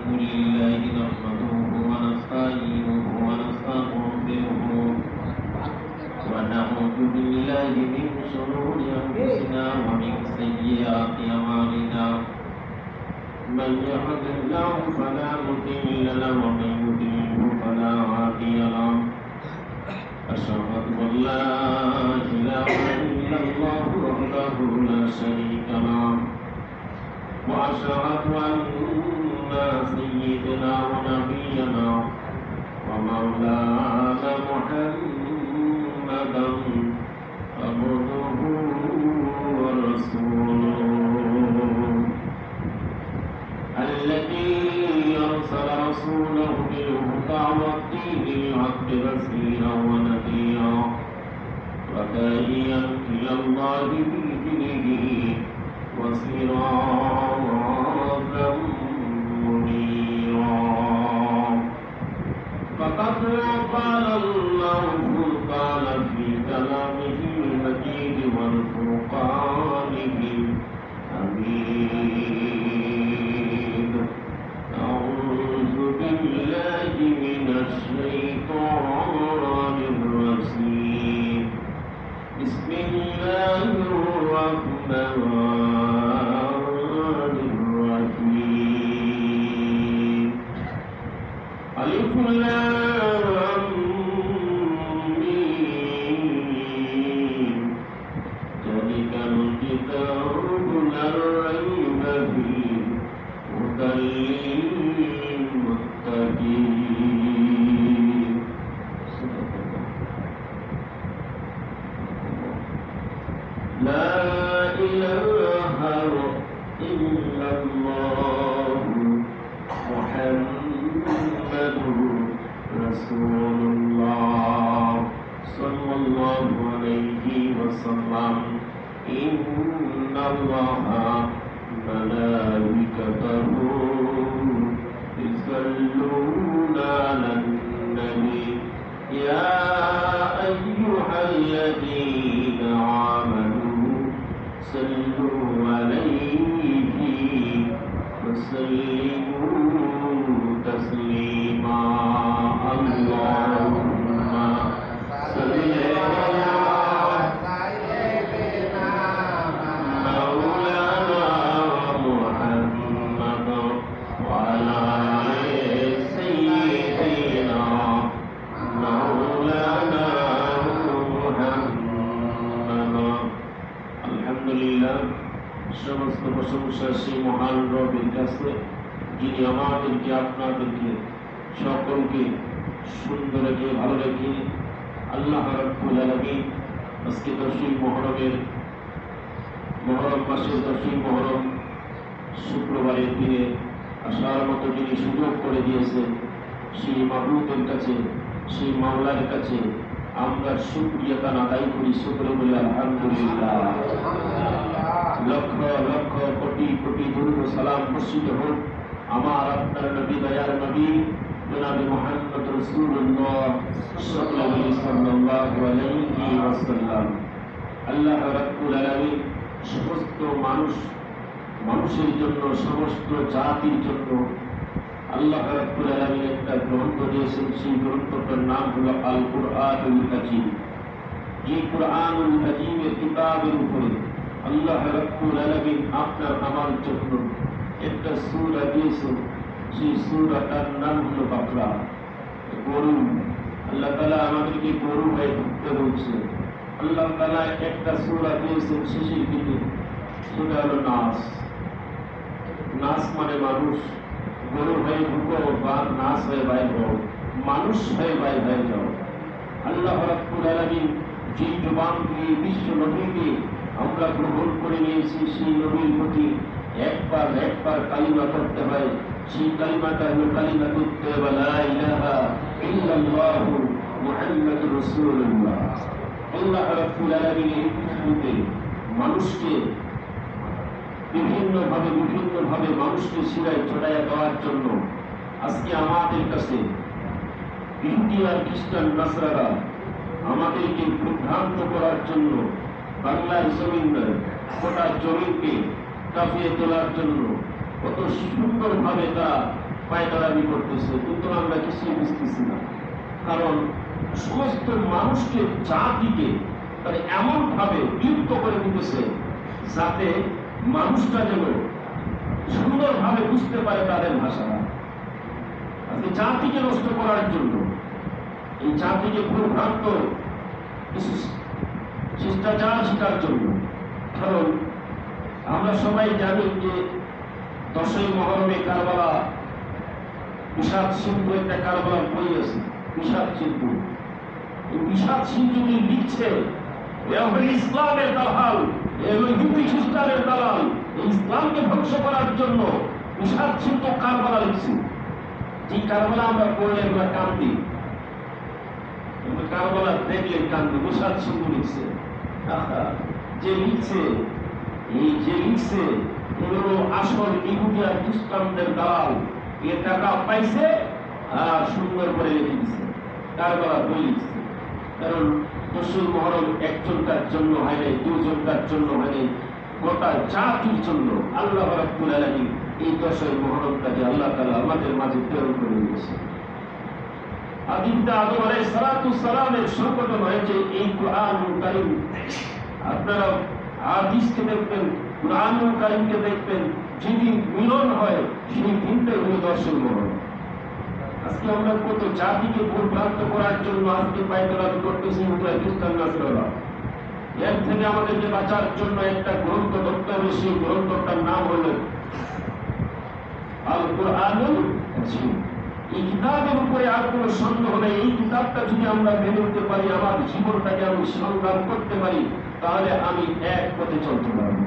الحمد لله نحمده ونستعينه ونستغفره ونعوذ بالله من شرور أنفسنا ومن سيئات أعمالنا من يهد الله فلا مضل له ومن يضلل فلا هادي له أشهد أن لا إله إلا الله وحده لا شريك له وأشهد أن سيدنا ونبينا ومولانا محمدا عبده ورسوله الذي أرسل رسوله بالهدى ودين الحق بصيرا ونذيرا وداعيا إلى الله بإذنه وسراجا منيرا فقد قال الله قال في كلامه المجيد والفرقانه الحميد أعوذ بالله من الشيطان الرجيم بسم الله الرحمن الرحيم ألف لام ميم ذلك الكتاب لا ريب فيه هدى للمتقين لا إله إلا الله محمد رسول الله صلى الله عليه وسلم إن الله ملائكته يصلون على النبي يا أيها الذين آمنوا صلوا عليه وسلموا تسليما اللهم صل على سيدنا مولانا محمد وعلى آل سيدنا مولانا محمد الحمد لله সমস্ত প্রশংসা সেই মহান রবের কাছে যিনি আমাদেরকে আপনাদেরকে সকলকে সুন্দর রেখে ভালো রেখে আল্লাহ রাব্বুল আলামিন আজকে 10ই মুহররম মাসের 10ই মুহররম শুক্রবারের দিনে আসার মতো যিনি সুযোগ করে দিয়েছেন সেই মাবুদের কাছে সেই মাওলার কাছে আমরা শুকরিয়া আদায় করি শুকর বলে আলহামদুলিল্লাহ লক্ষ লক্ষ কোটি কোটি দুরূদ ও সালাম বর্ষিত হোক আমার আপনার নবী দয়ার নবী জনাবে মুহাম্মদ রাসূলুল্লাহ সাল্লাল্লাহু আলাইহি ওয়াসাল্লাম। আল্লাহ রাব্বুল আলামিন সমস্ত মানুষের জন্য সমস্ত জাতির জন্য আল্লাহ রাব্বুল আলামিন একটা গ্রন্থ দিয়েছেন, সেই গ্রন্থটার নাম হলো আল কুরআনুল কারীম। এই কুরআনুল কারীমের কিতাবের উপরে আল্লাহ রাব্বুল আলামিন আপনার আমার জন্য একটা সূরা দিয়েছেন, সেই সূরাটার নাম হলো বাকরা, গরু। আল্লাহ তাআলা আমাদেরকে গরু হয়ে থাকতে বলছে। আল্লাহ তাআলা একটা সূরা দিয়েছেন শেষের দিকে, সেটা হলো নাস। নাস মানে মানুষ। গরু হয়ে ঢুকো বা নাস হয়ে বাইর হও, মানুষ হয়ে বাইর যাও। আল্লাহ রাব্বুল আলামিন যে জবান দিয়ে বিশ্ব নবীকে আমরা গ্রহণ করে নিয়েছি, সেই নবীর প্রতি একবার কালিমা করতে হয়। সেই কালিমাটা হলো কালিমাতুত তাইয়্যিবা লা ইলাহা ইল্লাল্লাহু মুহাম্মাদুর রাসূলুল্লাহ। আল্লাহ রাব্বুল আলামিন এই পৃথিবীতে মানুষকে বিভিন্ন ভাবে মানুষকে শিরায় ছড়াইয়া দেওয়ার জন্য আজকে আমাদের কাছে ইহুদি আর খ্রিস্টান নাসরারা আমাদেরকে বিভ্রান্ত করার জন্য বাংলার জমিনে গোটা জমিনকে কাঁপিয়ে তোলার জন্য কত সুন্দরভাবে তা পায়তারামি করতেছে, কিন্তু আমরা কিছুই বুঝতেছি না। কারণ সমস্ত মানুষকে, জাতিকে তারা এমন ভাবে বিলুপ্ত করে দিতেছে যাতে মানুষটা যেন সুন্দরভাবে বুঝতে পারে তাদের ভাষা। আজকে জাতিকে নষ্ট করার জন্য, এই জাতিকে ভুলভ্রান্ত কিছু শিষ্টাচার শেখার জন্য। কারণ আমরা সবাই জানি যে 10ই মুহররমে কারবালা, বিষাদ সিন্ধু একটা কারবালার বই আছে, বিষাদ সিন্ধু। এই বিষাদ সিন্ধু লিখছে ইসলামের দালাল, হিন্দু খ্রিস্টানের দালাল, এই ইসলামকে ধ্বংস করার জন্য বিষাদ সিন্ধু কারবালা লিখছে। যে কারবালা আমরা পড়লে আমরা কান্দি, কারবালা দেখলে কান্দি। বিষাদ সিন্ধু লিখছে, যে লিখছে, এই যে লিখছে এগুলো আসল ইহুদি আর খ্রিস্টানদের দালাল। এ টাকা পাইছে আর সুন্দর করে লিখে দিচ্ছে, কারবালা বই লিখছে। কারণ 10ই মুহররম একজনকার জন্য হয় নাই, দুজনকার জন্য হয় নাই, গোটা জাতির জন্য আল্লাহ রাব্বুল আলামিন এই 10ই মুহররমটাকে আল্লাহ তাআলা আমাদের মাঝে প্রেরণ করে দিয়েছে। আদিমটা আদম আলাইহিস সালামের সংকটন হয়েছে এই কুরআনুল কারীম। আপনারা হাদিসকে দেখবেন, কুরআনুল কারীমকে দেখবেন, যেদিন মিলন হয় সেই দিনটাই হলো 10ই মুহররম। আজকে আমরা কত জাতিকে ভুলভ্রান্ত করার জন্য আজকে পায়তারামি করতেছি খ্রিস্টান নাসরারা। এর থেকে আমাদেরকে বাঁচার জন্য একটা গ্রন্থ ধরতে হবে, সেই গ্রন্থটার নাম হলো আল কুরআনুল কারীম। এই কিতাবের উপরে আর কোনো সন্দেহ নেই। এই কিতাবটা যদি আমরা মেনে নিতে পারি, আমার জীবনটাকে আমি সংগ্রাম করতে পারি, তাহলে আমি এক পথে চলতে পারবো।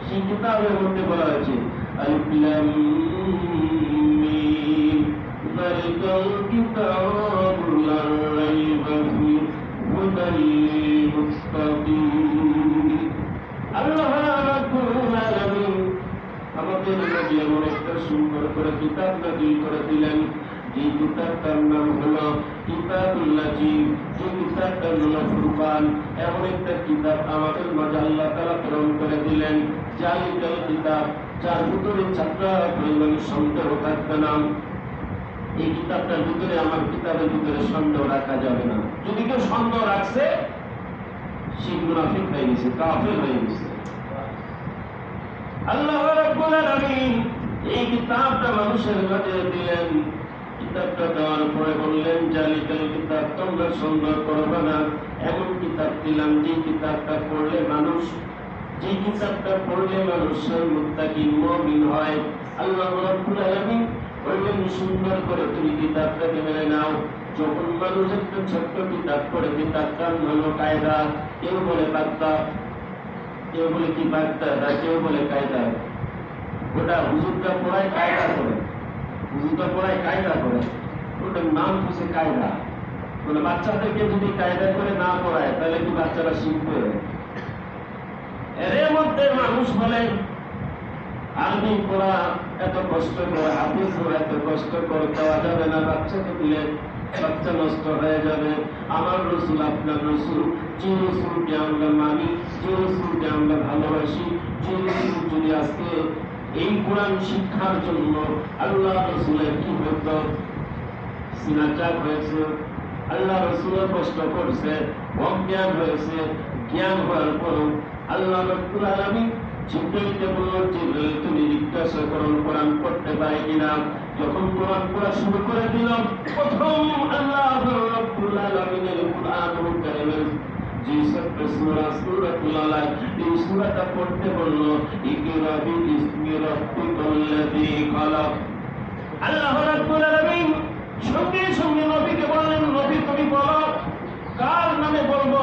সেই কিতাবের মধ্যে বলা হয়েছে আলিফ লাম মিম যালিকাল কিতাবু লা রাইবা ফীহি হুদাল লিল মুত্তাকিন। আল্লাহ রাব্বুল আলামিন আমাদের নবী এমন একটা সুন্দর করে কিতাব নাযিল করে দিলেন, যে কিতাবটার নাম হলো কিতাবুল্লাহ, যে কিতাবটার হলো ফুরকান। এমন একটা কিতাব আমাদের মাঝে আল্লাহ তাআলা প্রেরণ করে দিলেন, জালিকাল কিতাব, যার ভিতরে ছাত্রা পরিমাণ সন্দেহ থাকবে না। এই কিতাবটার ভিতরে, আমার কিতাবের ভিতরে সন্দেহ রাখা যাবে না। যদি কেউ সন্দেহ রাখছে, সে মুনাফিক হয়ে গেছে, কাফের হয়ে গেছে। আল্লাহ রাব্বুল আলামিন এই কিতাবটা মানুষের মাঝে দিলেন। কিতাবটা দেওয়ার পরে বললেন, জালিকাল কিতাব, তোমরা সন্দেহ করবে না। এমন কিতাব দিলাম যে কিতাবটা পড়লে মানুষ, যে কিতাবটা পড়লে মানুষের মুত্তাকিন মুমিন হয়। আল্লাহ রাব্বুল আলামিন বললেন, সুন্দর করে তুমি কিতাবটাকে মেনে নাও। যখন মানুষ একটা ছোট্ট কিতাব পড়ে, কিতাবটার হলো কায়দা, কেউ বলে বাগদা, কেউ বলে কি বাগদা, কেউ বলে কায়দা। ওটা হুজুরটা পড়ায় কায়দা করে, হুজুরটা পড়ায় কায়দা করে, ওটার নাম হচ্ছে কায়দা। মানে বাচ্চাদেরকে যদি কায়দা করে না পড়ায়, তাহলে কি বাচ্চারা শিখবে? এর মধ্যে মানুষ বলে আরবি পড়া এত কষ্ট করে, হাদিস পড়া এত কষ্ট করে, দেওয়া যাবে না, বাচ্চাকে দিলে বাচ্চা নষ্ট হয়ে যাবে। আমার রাসূল, আপনার রাসূল, যে রাসূলকে আমরা মানি, যে রাসূলকে আমরা ভালোবাসি, যে রাসূল যদি আজকে এই কোরআন শিক্ষার জন্য আল্লাহ রাসূলের কি হতো, সিনাচাপ হয়েছে, আল্লাহ রাসূলের কষ্ট করছে, অজ্ঞান হয়েছে, জ্ঞান হওয়ার পর আল্লাহ রাব্বুল আলামিন জিবরাইলকে বললেন, জিবরাইল তুমি জিজ্ঞাসা করো কোরআন পড়তে পারে কিনা। যখন কোরআন পড়া শুরু করে দিল, প্রথম আল্লাহ রাব্বুল আলামিনের কোরআনুল কারীমের যে সূরা সূরাতুল আলাক, এই সূরাটা পড়তে বলল, ইকরা বিইসমি রাব্বিকাল্লাযী খালাক। আল্লাহ রাব্বুল আলামিন সঙ্গে সঙ্গে নবীকে বললেন, নবী তুমি বলো কার নামে বলবো?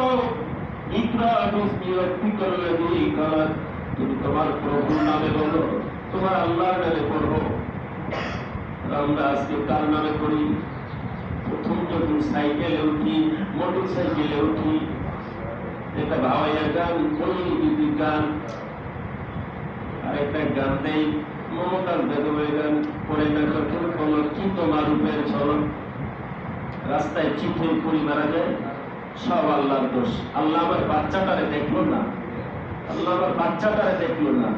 ইকরা বিইসমি রাব্বিকাল্লাযী খালাক, তুমি তোমার প্রভুর নামে বলো, তোমার আল্লাহর নামে পড়বো। আমরা আজকে কার নামে পড়ি? প্রথম যখন সাইকেলে উঠি, মোটর সাইকেলে উঠি, এটা ভাওয়াইয়া গান, পল্লী গান, আর একটা গান নেই মমতাজ বেগমের গান পড়ে না, কখন বলো কি তোমার রূপের ঝলক, রাস্তায় চিঠে পুরি মারা যায়, সব আল্লাহর দোষ। আল্লাহ আমার বাচ্চাটারে দেখলো না, আল্লাহ আমার বাচ্চাটারে দেখলো না।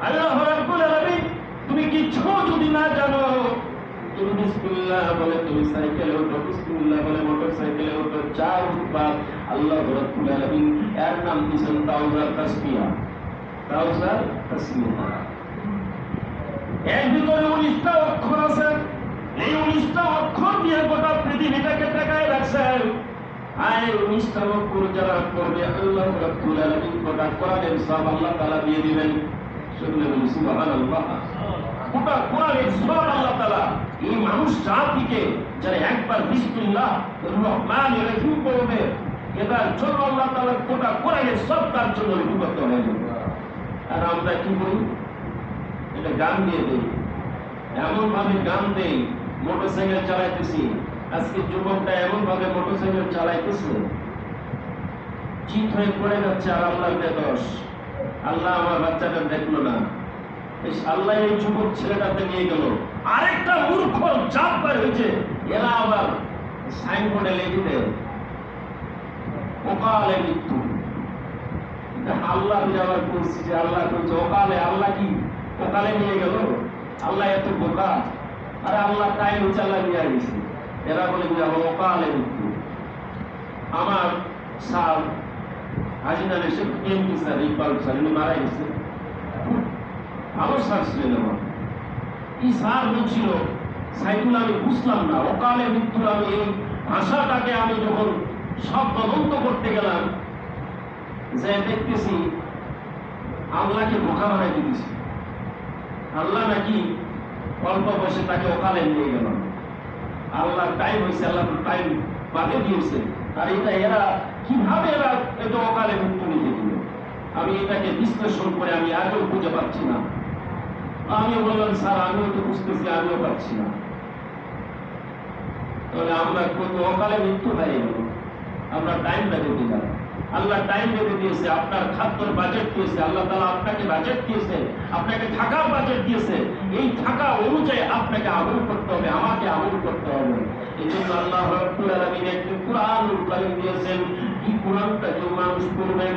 আল্লাহ রাব্বুল আলামিন তুমি কিছু যদি না জানো, বিসমিল্লাহ বলে তুমি সাইকেলে ওঠো, বিসমিল্লাহ বলে মোটরসাইকেলে ওঠো, চার উৎপাদ আল্লাহ রাব্বুল আলামিন এর নাম দিয়েছেন তাওজার তাসবিহা। তাওজার তাসবিহা এর ভিতরে 19টা অক্ষর আছে। এই 19টা অক্ষর দিয়ে গোটা পৃথিবীটাকে টেকায় রাখছেন। আর 19টা অক্ষর যারা করবে আল্লাহ রাব্বুল আলামিন গোটা কোরআনের সব আল্লাহ তাআলা দিয়ে দিবেন। শুনলে বলি সুবহানাল্লাহ। গোটা কোরআনের সব আল্লাহ তাআলা এই মানুষ জাতিকে যারা একবার বিসমিল্লাহ রহমানির রহিম বলবে, এবার জন্য আল্লাহ তাআলা গোটা কোরআনের সব তার জন্য লিপিবদ্ধ হয়ে যাবে। আর আমরা কি করি? এটা গান দিয়ে দেই, এমন ভাবে গান দেই, মোটরসাইকেল চালাইতেছি। আজকে যুবকটা এমন ভাবে মোটরসাইকেল চালাইতেছে, চিত হয়ে পড়ে যাচ্ছে। আর আল্লাহর দোষ, আল্লাহ আমার বাচ্চাটা দেখলো না, আল্লাহ এই যুবক ছেলেটাকে নিয়ে গেল। আরেকটা মূর্খ জাত বের হয়েছে, এরা আবার সাইনবোর্ডে লিখে দেয় অকালে মৃত্যু। আল্লাহ আবার বলছি যে আল্লাহ বলছে অকালে। আল্লাহ কি অকালে নিয়ে গেল? আল্লাহ এত বোকা? আরে আল্লাহ টাইম চালা নিয়ে গেছে। এরা বলে যে অকালে মৃত্যু। আমার স্যার হাজিনার এসে এমপি স্যার ইকবাল স্যার উনি মারা গেছে। ভালো স্যার ছিলেন আমার। এই স্যার বলছিল সাইকুল আমি বুঝলাম না, অকালে মৃত্যু। আমি এই ভাষাটাকে আমি যখন সব তদন্ত করতে গেলাম, যে দেখতেছি আল্লাহকে বোকা বানাই দিয়েছি। আল্লাহ নাকি অল্প বয়সে তাকে অকালে নিয়ে গেল। আল্লাহ টাইম হয়েছে, আল্লাহ টাইম বাদে দিয়েছে। আর এটা এরা কিভাবে এরা এটা অকালে মৃত্যু নিয়ে দিল, আমি এটাকে বিশ্লেষণ করে আমি আজও খুঁজে পাচ্ছি না। আমিও বললাম স্যার আমিও তো বুঝতেছি, আমিও পাচ্ছি না। তাহলে আমরা কত অকালে মৃত্যু হয়ে গেল। আমরা টাইম বেঁধে দিলাম। আল্লাহ টাইম বেঁধে দিয়েছে, আপনার খাদ্যর বাজেট দিয়েছে, আল্লাহ তাআলা আপনাকে বাজেট দিয়েছে, আপনাকে থাকার বাজেট দিয়েছে। এই থাকা অনুযায়ী আপনাকে আমল করতে হবে, আমাকে আমল করতে হবে। এই জন্য আল্লাহ রাব্বুল আলামিন একটি কুরআনুল কারীম দিয়েছেন। এই কুরআনটা যে মানুষ পড়বেন,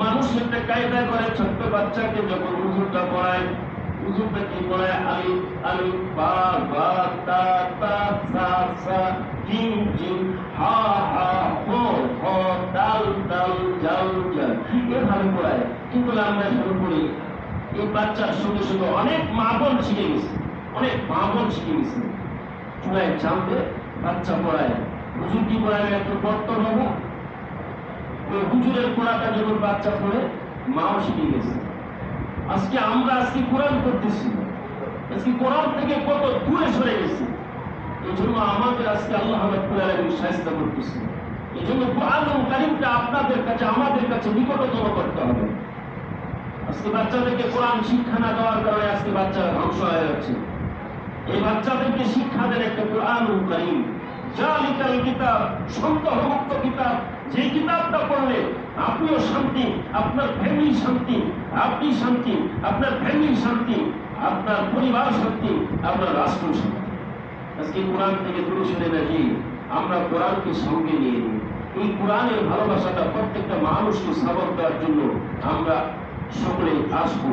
মানুষ একটা কায়দা করে ছোট্ট বাচ্চাকে যখন উযুটা পড়ায়, উযুটা কি পড়ায়? আলিফ আলিফ বা বা তা তা সা সা জিম জিম হা হা হ হ দাল দাল জাল জাল, এভাবে পড়ায়। কিন্তু আমরা শুরু করি এই বাচ্চার সঙ্গে সঙ্গে অনেক মা বোন শিখে গেছে, অনেক মা বোন শিখে গেছে। চুলায় জানতে বাচ্চা পড়ায়, হুজুর কি পড়ায় একটু বর্তন হবো। ওই হুজুরের পড়াটা যখন বাচ্চা পড়ে, মাও শিখে গেছে। আজকে আমরা কোরআন করতেছি, আজকে কোরআন থেকে কত দূরে সরে গেছি। এই জন্য আমাদের আজকে আল্লাহ রাব্বুল আলামিন সাহায্য করতেছে। এই জন্য কোরআনুল কারীমটা আপনাদের কাছে আমাদের কাছে নিকটতম করতে হবে। আজকে বাচ্চাদেরকে কোরআন শিক্ষা না দেওয়ার কারণে আজকে বাচ্চারা ধ্বংস হয়ে যাচ্ছে। এই বাচ্চাদেরকে শিক্ষা দেন একটা কোরআনুল কারীম, জালিকাল কিতাব, সন্দেহমুক্ত কিতাব। যে কিতাবটা পড়লে আপনিও শান্তি, আপনার ফ্যামিলি শান্তি, আপনি শান্তি, আপনার ফ্যামিলি শান্তি, আপনার পরিবার শান্তি, আপনার রাষ্ট্র শান্তি। আজকে কোরআন থেকে দূরে সরে নাকি আমরা কোরআনকে সঙ্গে নিয়ে নিই। এই কোরআনের ভালোবাসাটা প্রত্যেকটা মানুষকে সাবক দেওয়ার জন্য আমরা সকলে আসবো,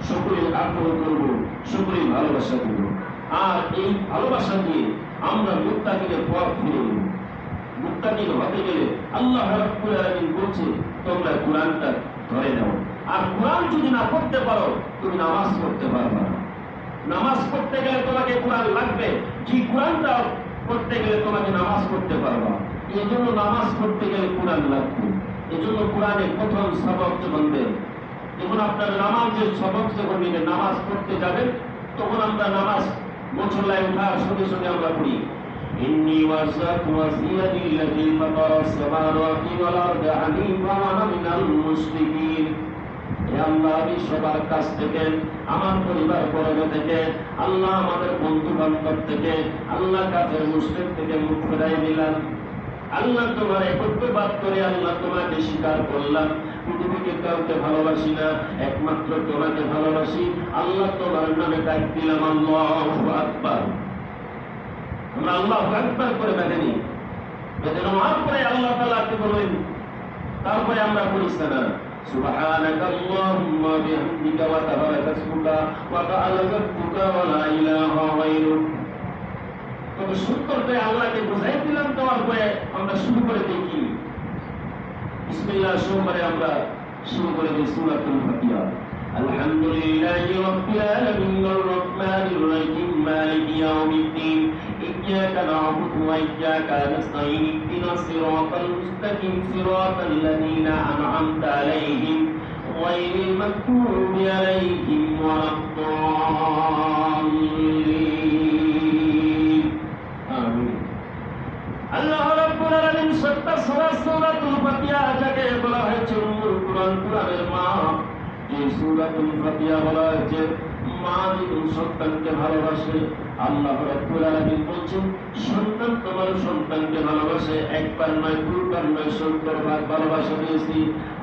সকলে আগ্রহ করব, সকলে ভালোবাসা দেব। আর এই ভালোবাসা দিয়ে আমরা মুত্তাকিনের পথ ফিরে নেব। মুত্তাকিন হতে গেলে আল্লাহ রাব্বুল আলামিন বলছে তোমরা কোরআনটা ধরে নাও। আর কোরআন যদি না পড়তে পারো তুমি নামাজ পড়তে পারবে না। নামাজ পড়তে গেলে তোমাকে কোরআন লাগবে, যে কোরআনটা পড়তে গেলে তোমাকে নামাজ পড়তে পারবা। এই জন্য নামাজ পড়তে গেলে কোরআন লাগবে। এই জন্য কোরআনের প্রথম সবক যখন দেয়, যখন আপনার নামাজের সবক যখন নিয়ে নামাজ পড়তে যাবেন, তখন আমরা নামাজ মুসল্লায় ওঠার সঙ্গে সঙ্গে আমরা পড়ি ইন্নী ওয়াজজাতু ওয়াজিয়াতি লিল্লাযী ফাতারাস সামাওয়াতি ওয়াল আরদা হানিফা ওয়া আনা মিনাল মুশরিকিন। হে আল্লাহ, আমি সবার কাছ থেকে, আমার পরিবার পরিবার থেকে, আল্লাহ আমাদের বন্ধু বান্ধব থেকে, আল্লাহ কাফের মুশরিক থেকে মুখ ফিরাই দিলাম। আল্লাহ তোমার একত্ববাদ করে আল্লাহ তোমাকে স্বীকার করলাম। পৃথিবীকে কাউকে ভালোবাসি না, একমাত্র তোমাকে ভালোবাসি। আল্লাহ তোমার নামে ডাক দিলাম আল্লাহু আকবার। আমরা আল্লাহু আকবার করে বেঁধে নিই, বেঁধে নেওয়ার পরে আল্লাহ তাআলাকে বললেন, তারপরে আমরা বলি না সুবহানাকা আল্লাহুম্মা বিহামদিকা ওয়া তাবারাকা ইসমুকা ওয়া তাআলা জাদ্দুকা ওয়া লা ইলাহা গায়রুক। তবে সূত্রটা আল্লাহকে বুঝাই দিলাম, দেওয়ার পরে আমরা শুরু করে দেখি। বিসমিল্লাহ সহকারে আমরা শুরু করে দিই সূরাতুল ফাতিহা। আলহামদুলিল্লাহি রাব্বিল আলামিন আর রাহমানির রহিম মালিকি ইয়াউমিদ্দিন ইয়্যাকা না'বুদু ওয়া ইয়্যাকা নাস্তাঈন ইহদিনাস সিরাতাল মুস্তাকিম সিরাতাল লাযীনা আন'আমতা আলাইহিম গায়রিল মাগদুবি আলাইহিম ওয়ালাদ-দাল্লিন। আমিন। আল্লাহ রাব্বুল আলামিন সূরাতুল ফাতিহা যাকে বলা হয়েছে উম্মুল কুরআন, কুরআনের মা। যে সূরাতুল ফাতিহা বলা হয়েছে, মা যখন সন্তানকে ভালোবাসে, আল্লাহ রাব্বুল আলামিন বলছেন সন্তান তোমার সন্তানকে ভালোবাসে, একবার নয়, দুইবার নয়, 70 বার ভালোবাসা দিয়েছি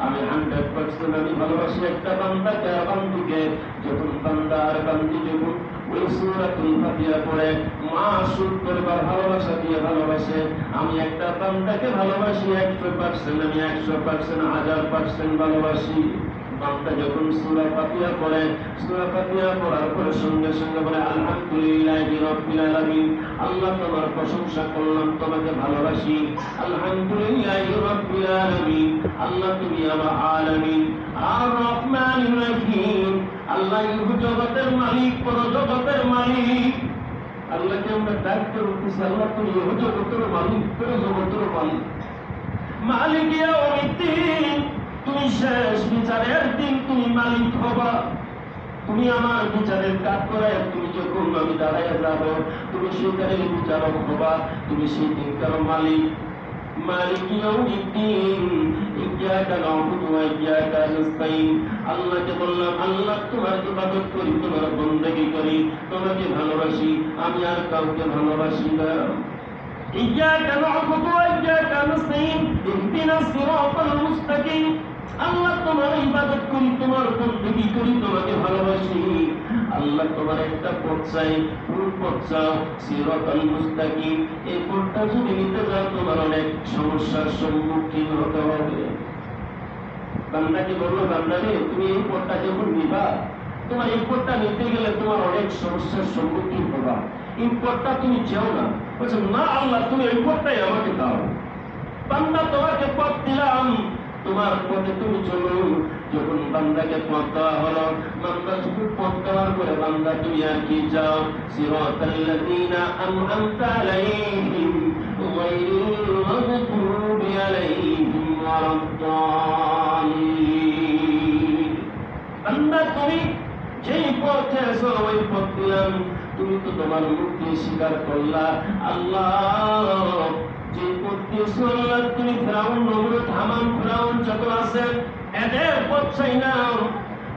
আমি। 100% আমি ভালোবাসি একটা বান্দাকে আর বান্দিকে। যখন বান্দা আর বান্দি যখন ওই সূরাতুল ফাতিহা পড়ে, মা 70 বার ভালোবাসা দিয়ে ভালোবাসে। আমি একটা বান্দাকে ভালোবাসি 100%, আমি 100%, 1000% ভালোবাসি। বান্দা যখন সূরা ফাতিহা পড়ে, সূরা ফাতিহা পড়ার পরে সঙ্গে সঙ্গে বলে আলহামদুলিল্লাহি রাব্বিল আলামিন, আল্লাহ তোমার প্রশংসা করলাম, তোমাকে ভালোবাসি। আলহামদুলিল্লাহি রাব্বিল আলামিন, আল্লাহ তুমি আমার আলামিন। আর রহমানির রহিম, আল্লাহ জগতের মালিক, পুরো জগতের মালিক। আল্লাহকে আমরা ডাকতে বলতেছি, আল্লাহ তুমি জগতের মালিক, পুরো জগতের মালিক। মালিক ইয়াউমিদ্দিন, তুমি শেষ বিচারের দিন তুমি মালিক হবা। তুমি আমার বিচারের কাজ করে তুমি যখন আমি দাঁড়াইয়া যাব, তুমি সেখানে বিচারক হবা। তুমি সেই দিনকার মালিক। মালিক ইয়াউমিদ্দিন ইয়্যাকা না'বুদু ওয়া ইয়্যাকা নাস্তাঈন। আল্লাহকে বললাম, আল্লাহ তোমার ইবাদত করি, তোমার বন্দেগী করি, তোমাকে ভালোবাসি, আমি আর কাউকে ভালোবাসি না। ইয়্যাকা না'বুদু ওয়া ইয়্যাকা নাস্তাঈন ইহদিনাস সিরাতাল মুস্তাকিম। আল্লাহ তোমার ইবাদত করি, তোমার বন্দেগী করি, তোমাকে ভালোবাসি। আল্লাহ তোমার একটা পথ চাই, কোন পথ চাও? সিরাতাল মুস্তাকিম। এই পথটা যদি নিতে যাও তোমার অনেক সমস্যার সম্মুখীন হতে হবে। বান্দাকে বললো, বান্দা রে, তুমি এই পথটা যখন নিবা, তোমার এই পথটা নিতে গেলে তোমার অনেক সমস্যার সম্মুখীন হবা। এই পথটা তুমি যেও না। বলছে না আল্লাহ, তুমি এই পথটাই আমাকে দাও। বান্দা তোমাকে পথ দিলাম, তোমার পথে তুমি চলো। যখন বান্দাকে পথ দেওয়া হলো, বান্দা যখন পথ দেওয়ার পরে বান্দা তুমি আর কি যাও? সিরাতাল লাযীনা আন'আমতা আলাইহিম গায়রিল মাগদুবি আলাইহিম ওয়ালাদ-দাল্লিন। বান্দা তুমি যেই পথে আছো ওই পথ দিলাম। তুমি তো তোমার মুক্তি স্বীকার করলা। আল্লাহ যে পথ দিয়েছো, আল্লাহ তুমি ফিরাউন, নমরুদ, হামান, ফিরাউন যত আছে এদের পথ চাই না।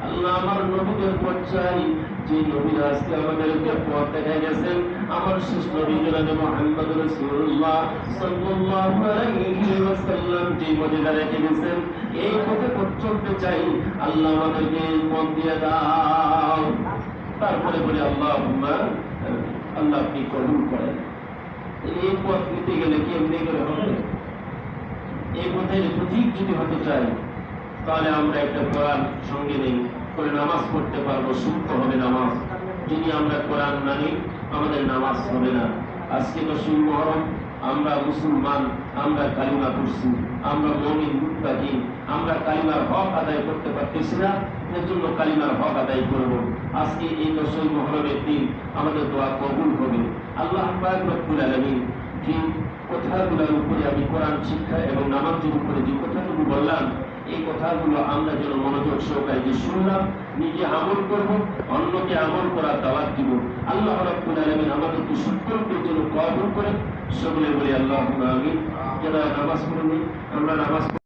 আল্লাহ আমার নবীদের পথ চাই। যে নবীরা আজকে আমাদেরকে পথ দেখাই গেছেন, আমার শেষ নবী জনাবে মুহাম্মদ রাসূলুল্লাহ সাল্লাল্লাহু আলাইহি ওয়াসাল্লাম যে মর্যাদা রেখে গেছেন, এই পথে পথ চলতে চাই। আল্লাহ আমাদেরকে এই পথ দিয়ে দাও। তারপরে বলে আল্লাহুম্মা, আল্লাহ আপনি কবুল করেন। এই পথ নিতে গেলে কি এমনি করে হবে? এই পথের পথিক যদি হতে চাই, তাহলে আমরা একটা কোরআন সঙ্গে নেই, করে নামাজ পড়তে পারবো, শুদ্ধ হবে নামাজ। যদি আমরা কোরআন না নিই, আমাদের নামাজ হবে না। আজকে তো মুহররম, আমরা মুসলমান, আমরা কালিমা পড়ছি, আমরা মুমিন মুত্তাকিন, আমরা কালিমার হক আদায় করতে পারতেছি না, এর জন্য কালিমার হক আদায় করব। আজকে এই 10 মুহররমের দিন আমাদের দোয়া কবুল হবে। আল্লাহ পাক রব্বুল আলামিন যে কথাগুলোর উপরে আমি কোরআন শিক্ষা এবং নামাজের উপরে যে কথাগুলো বললাম, এই কথাগুলো আমরা যেন মনোযোগ সহকারে যে শুনলাম, নিজে আমল করব, অন্যকে আমল করার দাওয়াত দিব। আল্লাহ রাব্বুল আলামিন আমাদেরকে সকলকে যেন কবুল করে। সকলে বলি আল্লাহুম্মা আমিন। যারা নামাজ পড়েনি, আমরা নামাজ